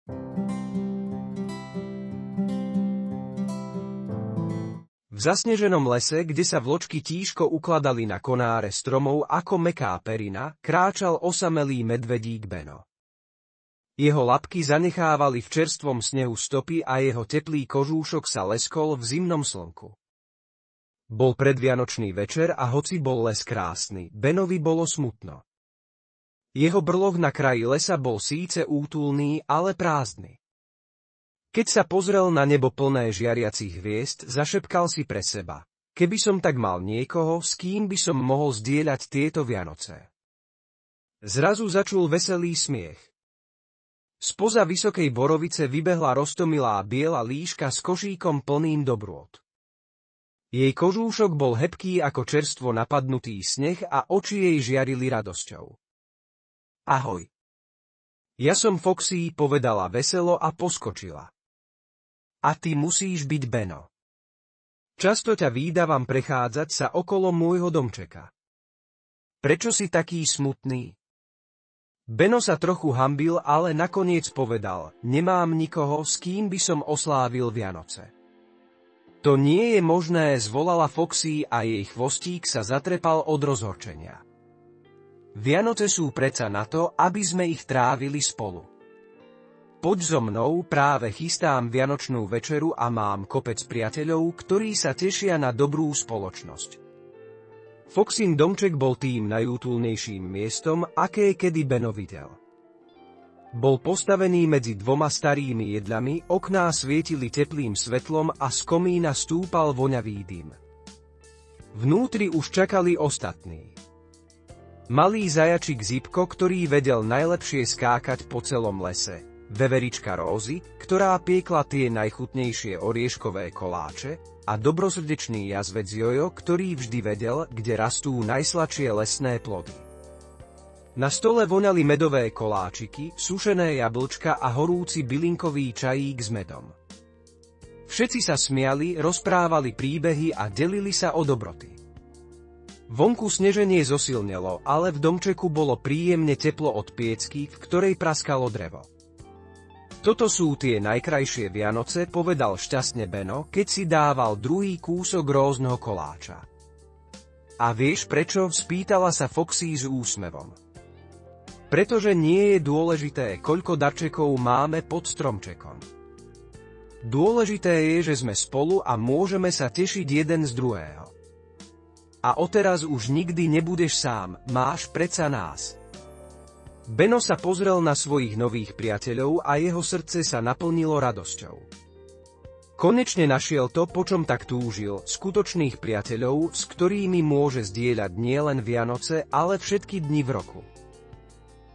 V zasneženom lese, kde sa vločky tížko ukladali na konáre stromov ako mäkká perina, kráčal osamelý medvedík Beno. Jeho labky zanechávali v čerstvom snehu stopy a jeho teplý kožúšok sa leskol v zimnom slnku. Bol predvianočný večer a hoci bol les krásny, Benovi bolo smutno. Jeho brloh na kraji lesa bol síce útulný, ale prázdny. Keď sa pozrel na nebo plné žiariacich hviezd, zašepkal si pre seba: keby som tak mal niekoho, s kým by som mohol zdieľať tieto Vianoce. Zrazu začul veselý smiech. Spoza vysokej borovice vybehla roztomilá biela líška s košíkom plným dobrôt. Jej kožúšok bol hebký ako čerstvo napadnutý sneh a oči jej žiarili radosťou. Ahoj. Ja som Foxy, povedala veselo a poskočila. A ty musíš byť Beno. Často ťa vídavam prechádzať sa okolo môjho domčeka. Prečo si taký smutný? Beno sa trochu hanbil, ale nakoniec povedal: nemám nikoho, s kým by som oslávil Vianoce. To nie je možné, zvolala Foxy a jej chvostík sa zatrepal od rozhorčenia. Vianoce sú predsa na to, aby sme ich trávili spolu. Poď so mnou, práve chystám vianočnú večeru a mám kopec priateľov, ktorí sa tešia na dobrú spoločnosť. Foxyn domček bol tým najútulnejším miestom, aké kedy Beno videl. Bol postavený medzi dvoma starými jedľami, okná svietili teplým svetlom a z komína stúpal voňavý dym. Vnútri už čakali ostatní. Malý zajačik Zipko, ktorý vedel najlepšie skákať po celom lese, veverička Rózy, ktorá piekla tie najchutnejšie orieškové koláče, a dobrosrdečný jazvec Jojo, ktorý vždy vedel, kde rastú najsladšie lesné plody. Na stole voňali medové koláčiky, sušené jablčka a horúci bylinkový čajík s medom. Všetci sa smiali, rozprávali príbehy a delili sa o dobroty. Vonku sneženie zosilnelo, ale v domčeku bolo príjemne teplo od piecky, v ktorej praskalo drevo. Toto sú tie najkrajšie Vianoce, povedal šťastne Beno, keď si dával druhý kúsok rózneho koláča. A vieš prečo? Spýtala sa Foxy s úsmevom. Pretože nie je dôležité, koľko darčekov máme pod stromčekom. Dôležité je, že sme spolu a môžeme sa tešiť jeden z druhého. A odteraz už nikdy nebudeš sám, máš predsa nás. Beno sa pozrel na svojich nových priateľov a jeho srdce sa naplnilo radosťou. Konečne našiel to, po čom tak túžil, skutočných priateľov, s ktorými môže zdieľať nielen Vianoce, ale všetky dni v roku.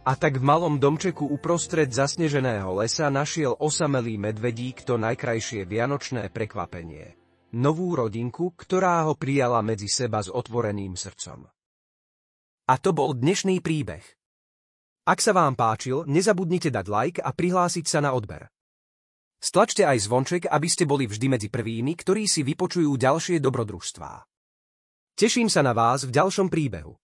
A tak v malom domčeku uprostred zasneženého lesa našiel osamelý medvedík to najkrajšie vianočné prekvapenie. Novú rodinku, ktorá ho prijala medzi seba s otvoreným srdcom. A to bol dnešný príbeh. Ak sa vám páčil, nezabudnite dať like a prihlásiť sa na odber. Stlačte aj zvonček, aby ste boli vždy medzi prvými, ktorí si vypočujú ďalšie dobrodružstvá. Teším sa na vás v ďalšom príbehu.